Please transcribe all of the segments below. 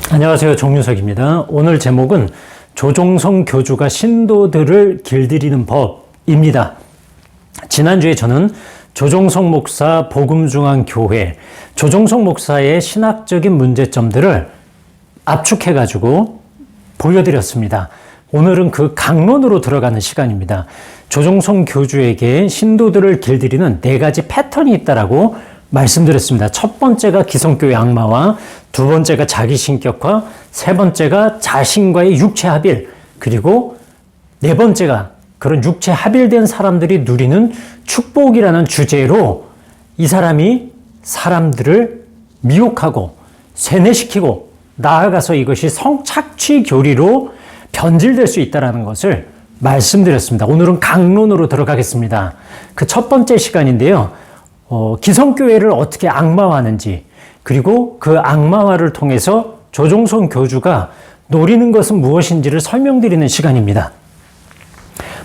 안녕하세요. 정윤석입니다. 오늘 제목은 조종성 교주가 신도들을 길들이는 법입니다. 지난주에 저는 조종성 목사 복음중앙교회, 조종성 목사의 신학적인 문제점들을 압축해가지고 보여드렸습니다. 오늘은 그 강론으로 들어가는 시간입니다. 조종성 교주에게 신도들을 길들이는 4가지 패턴이 있다라고 말씀드렸습니다. 첫 번째가 기성교의 악마화, 두 번째가 자기신격화, 세 번째가 자신과의 육체 합일, 그리고 네 번째가 그런 육체 합일된 사람들이 누리는 축복이라는 주제로 이 사람이 사람들을 미혹하고 세뇌시키고 나아가서 이것이 성착취 교리로 변질될 수 있다는 것을 말씀드렸습니다. 오늘은 강론으로 들어가겠습니다. 그 첫 번째 시간인데요. 기성교회를 어떻게 악마화하는지, 그리고 그 악마화를 통해서 조종성 교주가 노리는 것은 무엇인지를 설명드리는 시간입니다.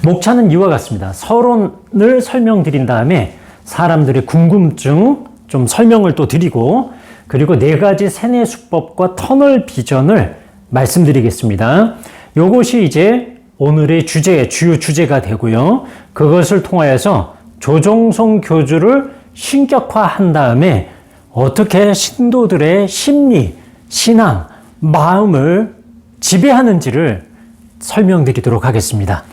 목차는 이와 같습니다. 서론을 설명드린 다음에 사람들의 궁금증 좀 설명을 또 드리고, 그리고 4가지 세뇌 수법과 터널 비전을 말씀드리겠습니다. 요것이 이제 오늘의 주요 주제가 되고요. 그것을 통하여서 조종성 교주를 신격화한 다음에 어떻게 신도들의 심리, 신앙, 마음을 지배하는지를 설명드리도록 하겠습니다.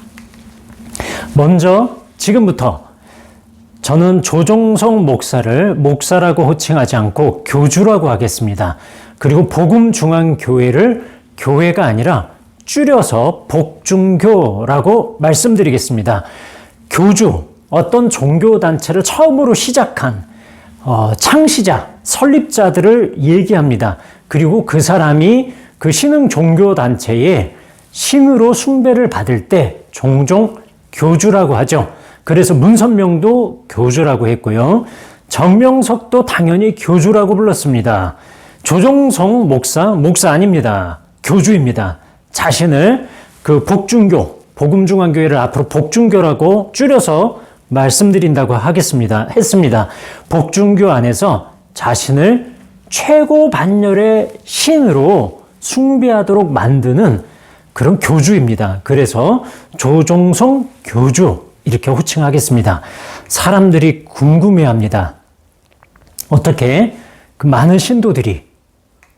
먼저 지금부터 저는 조종성 목사를 목사라고 호칭하지 않고 교주라고 하겠습니다. 그리고 복음중앙교회를 교회가 아니라 줄여서 복중교라고 말씀드리겠습니다. 교주, 어떤 종교단체를 처음으로 시작한 창시자, 설립자들을 얘기합니다. 그리고 그 사람이 그 신흥 종교단체에 신으로 숭배를 받을 때 종종 교주라고 하죠. 그래서 문선명도 교주라고 했고요. 정명석도 당연히 교주라고 불렀습니다. 조종성 목사 아닙니다. 교주입니다. 자신을 그 복중교, 복음중앙교회를 앞으로 복중교라고 줄여서 말씀드린다고 했습니다. 복중교 안에서 자신을 최고 반열의 신으로 숭배하도록 만드는 그런 교주입니다. 그래서 조종성 교주 이렇게 호칭하겠습니다. 사람들이 궁금해합니다. 어떻게 그 많은 신도들이,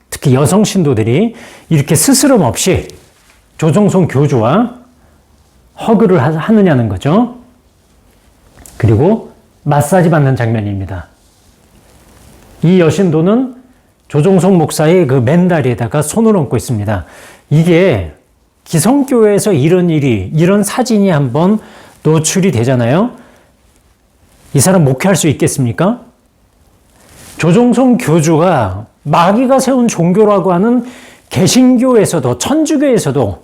특히 여성 신도들이 이렇게 스스럼 없이 조종성 교주와 허그를 하느냐는 거죠. 그리고 마사지 받는 장면입니다. 이 여신도는 조종성 목사의 그 맨다리에다가 손을 얹고 있습니다. 이게 기성교회에서 이런 사진이 한번 노출이 되잖아요. 이 사람 목회할 수 있겠습니까? 조종성 교주가 마귀가 세운 종교라고 하는 개신교에서도, 천주교에서도,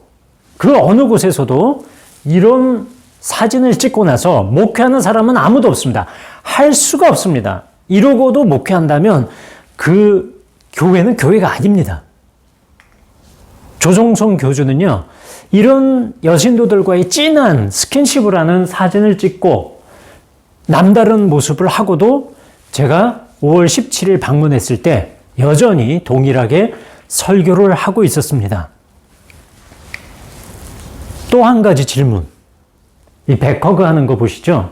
그 어느 곳에서도 이런 사진을 찍고 나서 목회하는 사람은 아무도 없습니다. 할 수가 없습니다. 이러고도 목회한다면 그 교회는 교회가 아닙니다. 조종성 교주는요, 이런 여신도들과의 진한 스킨십을 하는 사진을 찍고 남다른 모습을 하고도 제가 5월 17일 방문했을 때 여전히 동일하게 설교를 하고 있었습니다. 또 한 가지 질문. 이 백허그 하는 거 보시죠?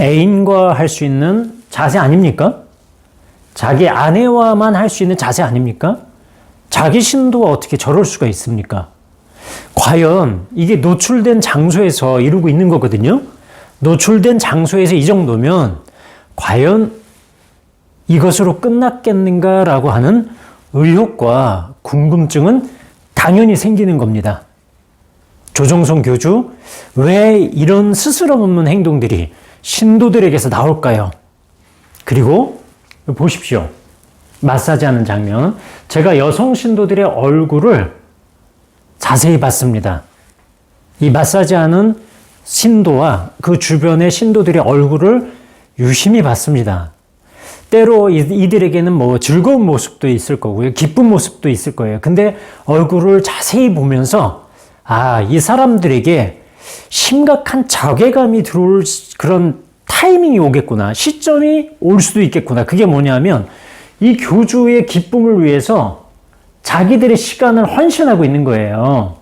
애인과 할 수 있는 자세 아닙니까? 자기 아내와만 할 수 있는 자세 아닙니까? 자기 신도가 어떻게 저럴 수가 있습니까? 과연 이게 노출된 장소에서 이루고 있는 거거든요? 노출된 장소에서 이 정도면 과연 이것으로 끝났겠는가라고 하는 의혹과 궁금증은 당연히 생기는 겁니다. 조종성 교주, 왜 이런 스스럼 없는 행동들이 신도들에게서 나올까요? 그리고 보십시오. 마사지하는 장면. 제가 여성 신도들의 얼굴을 자세히 봤습니다. 이 마사지하는 신도와 그 주변의 신도들의 얼굴을 유심히 봤습니다. 때로 이들에게는 즐거운 모습도 있을 거고요. 기쁜 모습도 있을 거예요. 근데 얼굴을 자세히 보면서 이 사람들에게 심각한 자괴감이 들어올 그런 타이밍이 오겠구나. 시점이 올 수도 있겠구나. 그게 뭐냐면 이 교주의 기쁨을 위해서 자기들의 시간을 헌신하고 있는 거예요.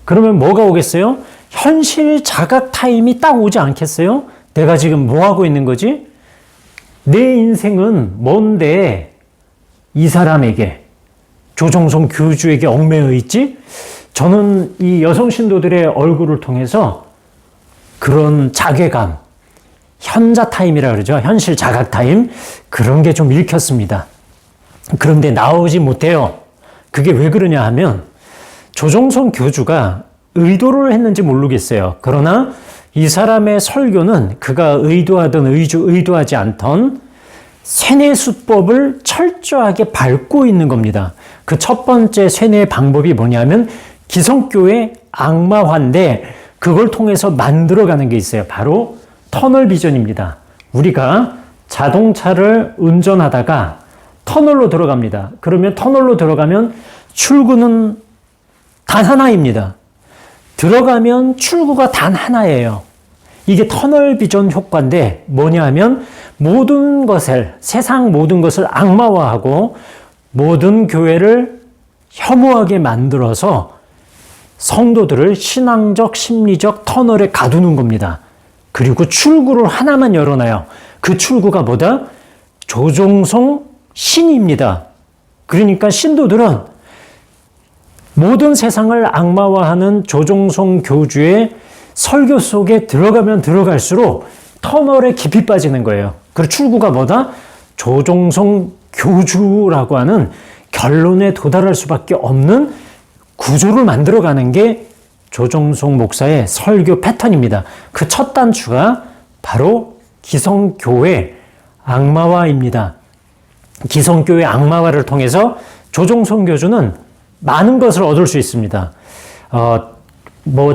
그러면 뭐가 오겠어요? 현실 자각 타임이 딱 오지 않겠어요? 내가 지금 뭐 하고 있는 거지? 내 인생은 뭔데 이 사람에게, 조정송 교주에게 얽매여 있지? 저는 이 여성 신도들의 얼굴을 통해서 그런 자괴감, 현자 타임이라 그러죠. 현실 자각 타임. 그런 게 좀 읽혔습니다. 그런데 나오지 못해요. 그게 왜 그러냐 하면 조정송 교주가 의도를 했는지 모르겠어요. 그러나 이 사람의 설교는 그가 의도하든 의도하지 않던 쇠뇌 수법을 철저하게 밟고 있는 겁니다. 그 첫 번째 쇠뇌 방법이 뭐냐면 기성교의 악마화인데 그걸 통해서 만들어가는 게 있어요. 바로 터널 비전입니다. 우리가 자동차를 운전하다가 터널로 들어갑니다. 그러면 터널로 들어가면 출구는 단 하나입니다. 들어가면 출구가 단 하나예요. 이게 터널 비전 효과인데 뭐냐 하면 모든 것을, 세상 모든 것을 악마화하고 모든 교회를 혐오하게 만들어서 성도들을 신앙적, 심리적 터널에 가두는 겁니다. 그리고 출구를 하나만 열어놔요. 그 출구가 뭐다? 조정송 신입니다. 그러니까 신도들은 모든 세상을 악마화하는 조정송 교주의 설교 속에 들어가면 들어갈수록 터널에 깊이 빠지는 거예요. 그리고 출구가 뭐다? 조정송 교주라고 하는 결론에 도달할 수밖에 없는 구조를 만들어가는 게 조정송 목사의 설교 패턴입니다. 그 첫 단추가 바로 기성교회 악마화입니다. 기성교회 악마화를 통해서 조정송 교주는 많은 것을 얻을 수 있습니다.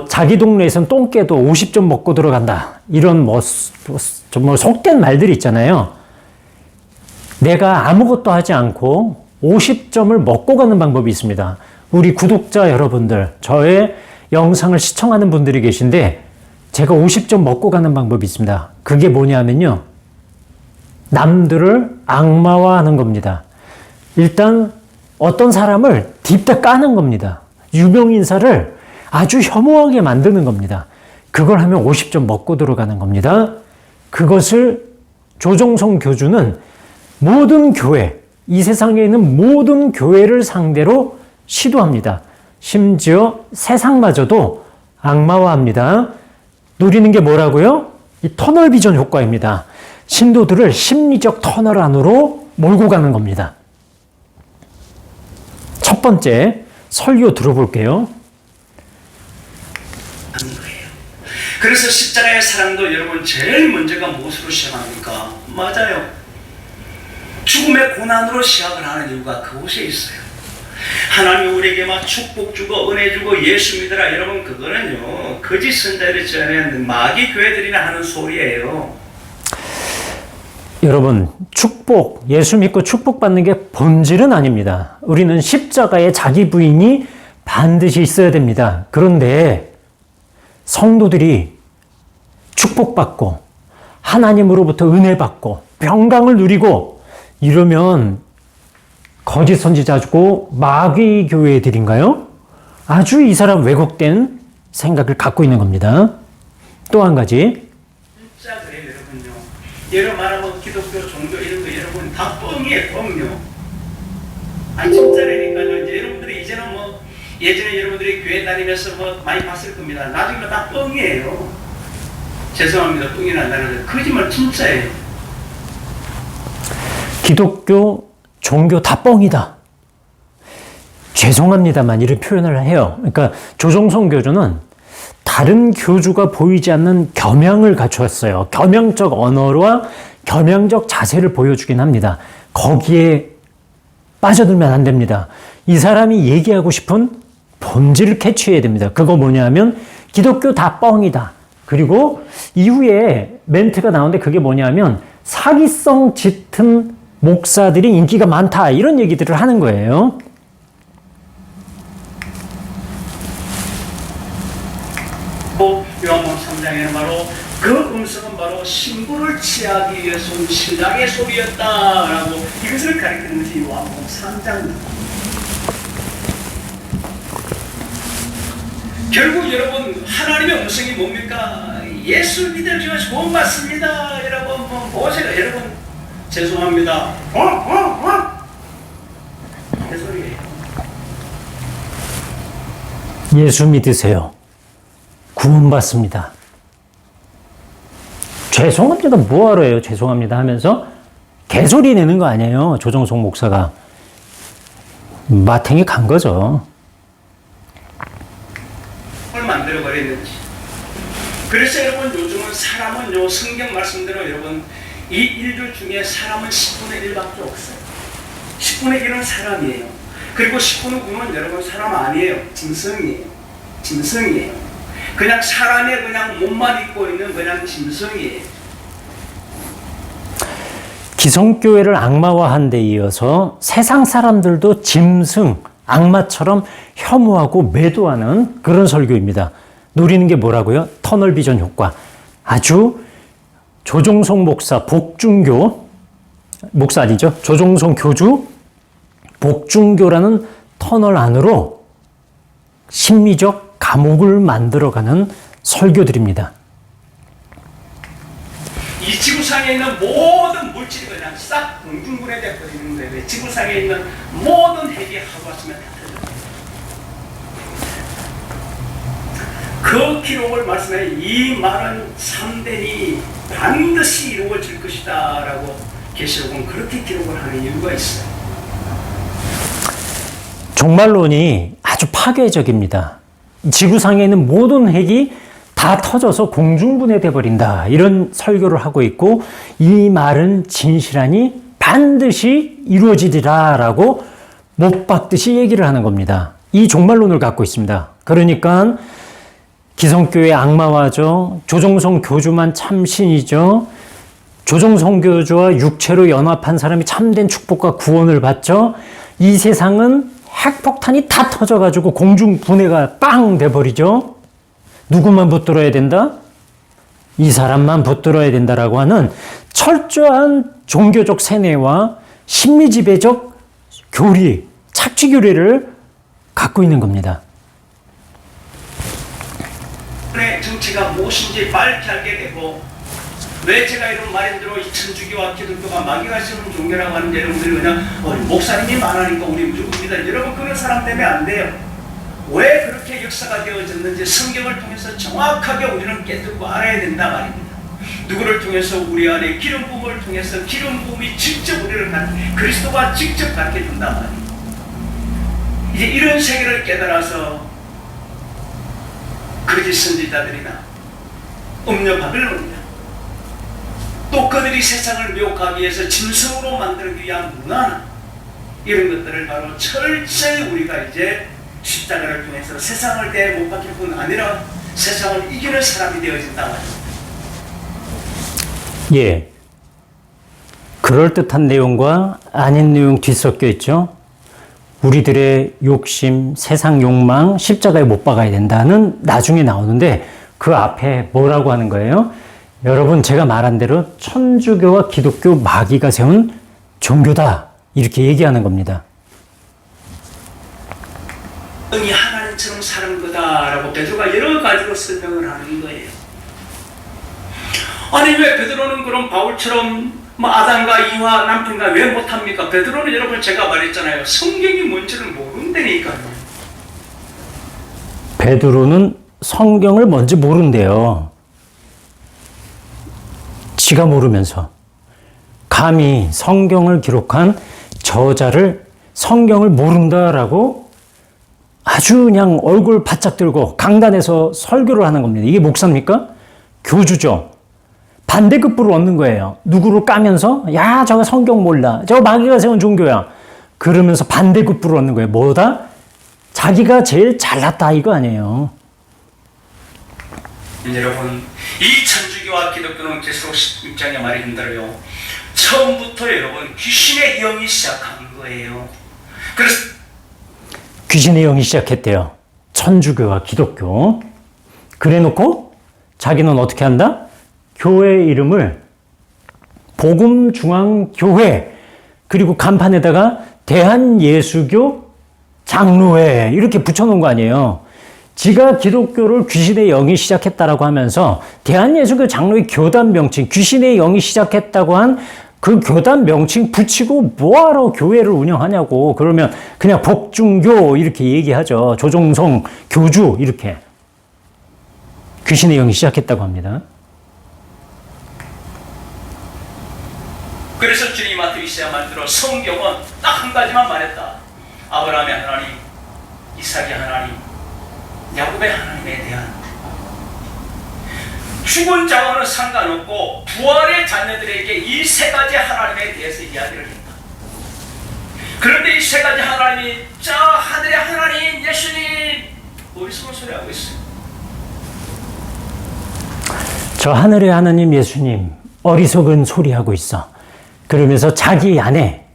자기 동네에선 똥개도 50점 먹고 들어간다. 이런 속된 말들이 있잖아요. 내가 아무것도 하지 않고 50점을 먹고 가는 방법이 있습니다. 우리 구독자 여러분들, 저의 영상을 시청하는 분들이 계신데 제가 50점 먹고 가는 방법이 있습니다. 그게 뭐냐면요. 남들을 악마화하는 겁니다. 일단 어떤 사람을 딥다 까는 겁니다. 유명인사를 아주 혐오하게 만드는 겁니다. 그걸 하면 50점 먹고 들어가는 겁니다. 그것을 조정송 교주는 모든 교회, 이 세상에 있는 모든 교회를 상대로 시도합니다. 심지어 세상마저도 악마화합니다. 누리는 게 뭐라고요? 이 터널 비전 효과입니다. 신도들을 심리적 터널 안으로 몰고 가는 겁니다. 첫 번째 설교 들어볼게요. 그래서 십자가의 사랑도 여러분 제일 먼저가 무엇으로 시작합니까? 맞아요. 죽음의 고난으로 시작을 하는 이유가 그곳에 있어요. 하나님 우리에게 막 축복 주고 은혜 주고 예수 믿으라. 여러분 그거는요 거짓 선자들이 전하는 마귀 교회들이나 하는 소리예요. 여러분 축복, 예수 믿고 축복받는 게 본질은 아닙니다. 우리는 십자가에 자기 부인이 반드시 있어야 됩니다. 그런데 성도들이 축복받고 하나님으로부터 은혜 받고 평강을 누리고 이러면 거짓 선지자고 마귀 교회들인가요? 아주 이 사람 왜곡된 생각을 갖고 있는 겁니다. 또 한 가지. 진짜 그래요 여러분요. 여러분 말하면 기독교 종교 이런 거 여러분 다 뻥이에요 뻥요. 아니 진짜라니까요. 이제 여러분들이 이제는 예전에 여러분들이 교회 다니면서 많이 봤을 겁니다. 나중에 다 뻥이에요. 죄송합니다. 뻥이 난다는 거 거짓말 진짜예요. 기독교 종교 다 뻥이다. 죄송합니다만 이런 표현을 해요. 그러니까 조정송 교주는 다른 교주가 보이지 않는 겸양을 갖추었어요. 겸양적 언어와 겸양적 자세를 보여주긴 합니다. 거기에 빠져들면 안 됩니다. 이 사람이 얘기하고 싶은 본질을 캐치해야 됩니다. 그거 뭐냐면 기독교 다 뻥이다. 그리고 이후에 멘트가 나오는데 그게 뭐냐면 사기성 짙은 목사들이 인기가 많다. 이런 얘기들을 하는 거예요. 요한복음 3장에는 바로 그 음성은 바로 신부를 취하기 위해서 온 신랑의 소리였다라고 이것을 가리키는 것이 요한복음 3장입니다. 결국 여러분 하나님의 음성이 뭡니까? 예수 믿으시면 좋은 맞습니다. 여러분 보세요. 여러분 죄송합니다. 그 소리예요. 예수 믿으세요. 구원받습니다. 죄송합니다. 뭐하러 해요? 죄송합니다 하면서 개소리 내는 거 아니에요. 조정석 목사가. 마탱이 간 거죠. 뭘 만들어버렸는지. 그래서 여러분 요즘은 사람은 성경 말씀대로 여러분 이 일들 중에 사람은 10분의 1밖에 없어요. 10분의 1은 사람이에요. 그리고 10분의 9는 여러분 사람 아니에요. 짐승이에요. 짐승이에요. 그냥 사람의 그냥 몸만 입고 있는 그냥 짐승이에요. 기성교회를 악마화한 데 이어서 세상 사람들도 짐승, 악마처럼 혐오하고 매도하는 그런 설교입니다. 노리는 게 뭐라고요? 터널비전 효과. 아주 조종석 목사, 복중교, 목사 아니죠? 조종석 교주, 복중교라는 터널 안으로 심리적 감옥을 만들어가는 설교들입니다. 이 지구상에 있는 모든 물질이 그냥 싹 공중분해돼 버리는 거예요. 지구상에 있는 모든 핵이 하고 왔으면 다 터져. 그 기록을 말씀해 이 말은 참되니 반드시 이루어질 것이다 라고 계시록은 그렇게 기록을 하는 이유가 있어요. 종말론이 아주 파괴적입니다. 지구상에 있는 모든 핵이 다 터져서 공중분해돼 버린다. 이런 설교를 하고 있고 이 말은 진실하니 반드시 이루어지리라 라고 못 박듯이 얘기를 하는 겁니다. 이 종말론을 갖고 있습니다. 그러니까 기성교회 악마화죠. 조정석 교주만 참신이죠. 조정석 교주와 육체로 연합한 사람이 참된 축복과 구원을 받죠. 이 세상은 핵폭탄이 다 터져가지고 공중분해가 빵 돼버리죠. 누구만 붙들어야 된다? 이 사람만 붙들어야 된다라고 하는 철저한 종교적 세뇌와 심리지배적 교리, 착취 교리를 갖고 있는 겁니다. 정체가 무엇인지 밝게 알게 되고 왜 제가 이런 말인대로 이 천주교와 기독교가 마귀가 세운 종교라고 하는데 여러분들이 그냥 목사님이 말하니까 우리 무조건입니다. 여러분 그런 사람 때문에 안 돼요. 왜 그렇게 역사가 되어졌는지 성경을 통해서 정확하게 우리는 깨닫고 알아야 된다 말입니다. 누구를 통해서 우리 안에 기름 부음을 통해서 기름 부음이 직접 우리를 그리스도가 직접 갖게 된다 말입니다. 이제 이런 세계를 깨달아서 거짓 선지자들이나 음녀 바벨론이나 또 그들이 세상을 미혹하기 위해서 짐승으로 만들기 위한 문화나 이런 것들을 바로 철저히 우리가 이제 십자가를 통해서 세상을 대해 못 박힐 뿐 아니라 세상을 이기는 사람이 되어진다 말입니다. 예, 그럴듯한 내용과 아닌 내용 뒤섞여 있죠. 우리들의 욕심, 세상 욕망, 십자가에 못 박아야 된다는 나중에 나오는데 그 앞에 뭐라고 하는 거예요? 여러분 제가 말한 대로 천주교와 기독교 마귀가 세운 종교다 이렇게 얘기하는 겁니다. 이 하나님처럼 사는 거다라고 베드로가 여러 가지로 설명을 하는 거예요. 아니 왜 베드로는 그럼 바울처럼 아담과 이와 남편과 왜 못합니까? 베드로는 여러분 제가 말했잖아요. 성경이 뭔지를 모른다니까요. 베드로는 성경을 뭔지 모른대요. 지가 모르면서 감히 성경을 기록한 저자를 성경을 모른다라고 아주 그냥 얼굴 바짝 들고 강단에서 설교를 하는 겁니다. 이게 목사입니까? 교주죠. 반대급부를 얻는 거예요. 누구를 까면서 야 저거 성경 몰라. 저거 마귀가 세운 종교야. 그러면서 반대급부를 얻는 거예요. 뭐다? 자기가 제일 잘났다 이거 아니에요. 여러분 이 천주교와 기독교는 계속 16장에 말한 대로요. 처음부터 여러분 귀신의 영이 시작한 거예요. 그래서 귀신의 영이 시작했대요. 천주교와 기독교. 그래놓고 자기는 어떻게 한다? 교회 이름을 복음중앙교회 그리고 간판에다가 대한예수교 장로회 이렇게 붙여놓은 거 아니에요. 지가 기독교를 귀신의 영이 시작했다라고 하면서 대한예수교 장로의 교단 명칭 귀신의 영이 시작했다고 한 그 교단 명칭 붙이고 뭐하러 교회를 운영하냐고. 그러면 그냥 복중교 이렇게 얘기하죠. 조종성 교주 이렇게. 귀신의 영이 시작했다고 합니다. 그래서 주님한테 이사야 말대로 성경은 딱 한 가지만 말했다. 아브라함의 하나님, 이삭의 하나님, 야곱의 하나님에 대한 죽은 자와는 상관없고 부활의 자녀들에게 이 세 가지 하나님에 대해서 이야기를 했다. 그런데 이 세 가지 하나님이 저 하늘의 하나님 예수님 어디서 소리하고 있어요? 저 하늘의 하나님 예수님 어리석은 소리하고 있어. 그러면서 자기 안에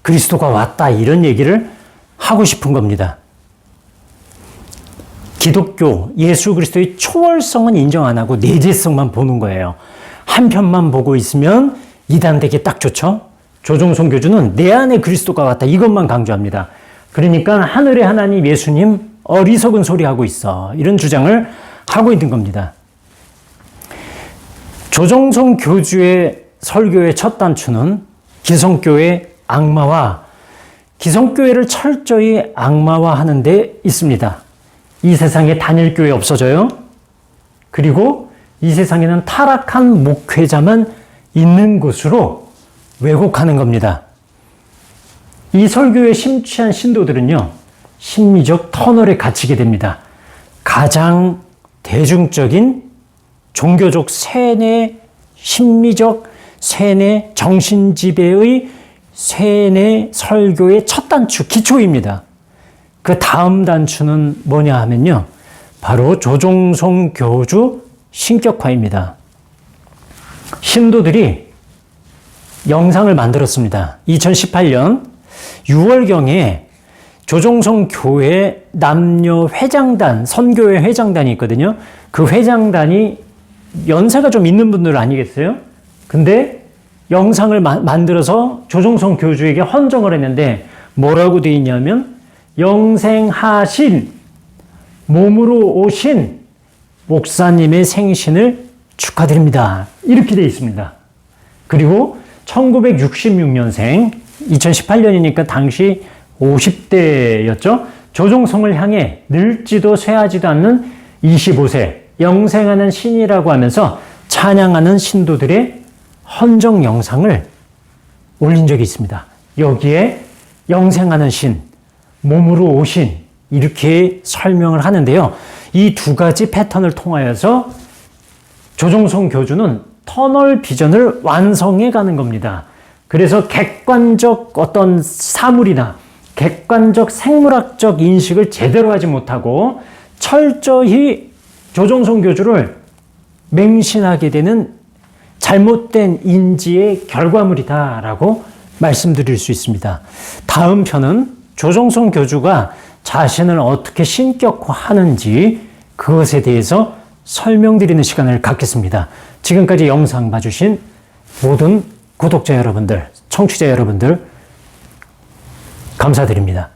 그리스도가 왔다 이런 얘기를 하고 싶은 겁니다. 기독교, 예수 그리스도의 초월성은 인정 안 하고 내재성만 보는 거예요. 한 편만 보고 있으면 이단되기 딱 좋죠. 조종성 교주는 내 안에 그리스도가 왔다 이것만 강조합니다. 그러니까 하늘의 하나님 예수님 어리석은 소리하고 있어. 이런 주장을 하고 있는 겁니다. 조종성 교주의 설교의 첫 단추는 기성교의 악마와 기성교회를 철저히 악마화하는 데 있습니다. 이 세상에 단일교회 없어져요. 그리고 이 세상에는 타락한 목회자만 있는 곳으로 왜곡하는 겁니다. 이 설교에 심취한 신도들은요, 심리적 터널에 갇히게 됩니다. 가장 대중적인 종교적 세뇌, 심리적 세뇌, 정신지배의 세뇌 설교의 첫 단추, 기초입니다. 그 다음 단추는 뭐냐 하면요. 바로 조종성 교주 신격화입니다. 신도들이 영상을 만들었습니다. 2018년 6월경에 조종성 교회 남녀 회장단, 선교회 회장단이 있거든요. 그 회장단이 연세가 좀 있는 분들 아니겠어요? 근데 영상을 만들어서 조종성 교주에게 헌정을 했는데 뭐라고 되어 있냐면 영생하신 몸으로 오신 목사님의 생신을 축하드립니다. 이렇게 되어 있습니다. 그리고 1966년생 2018년이니까 당시 50대였죠. 조종성을 향해 늙지도 쇠하지도 않는 25세 영생하는 신이라고 하면서 찬양하는 신도들의 헌정 영상을 올린 적이 있습니다. 여기에 영생하는 신, 몸으로 오신 이렇게 설명을 하는데요. 이 두 가지 패턴을 통하여서 조종성 교주는 터널 비전을 완성해 가는 겁니다. 그래서 객관적 어떤 사물이나 객관적 생물학적 인식을 제대로 하지 못하고 철저히 조종성 교주를 맹신하게 되는 잘못된 인지의 결과물이다라고 말씀드릴 수 있습니다. 다음 편은 조종성 교주가 자신을 어떻게 신격화하는지 그것에 대해서 설명드리는 시간을 갖겠습니다. 지금까지 영상 봐주신 모든 구독자 여러분들, 청취자 여러분들 감사드립니다.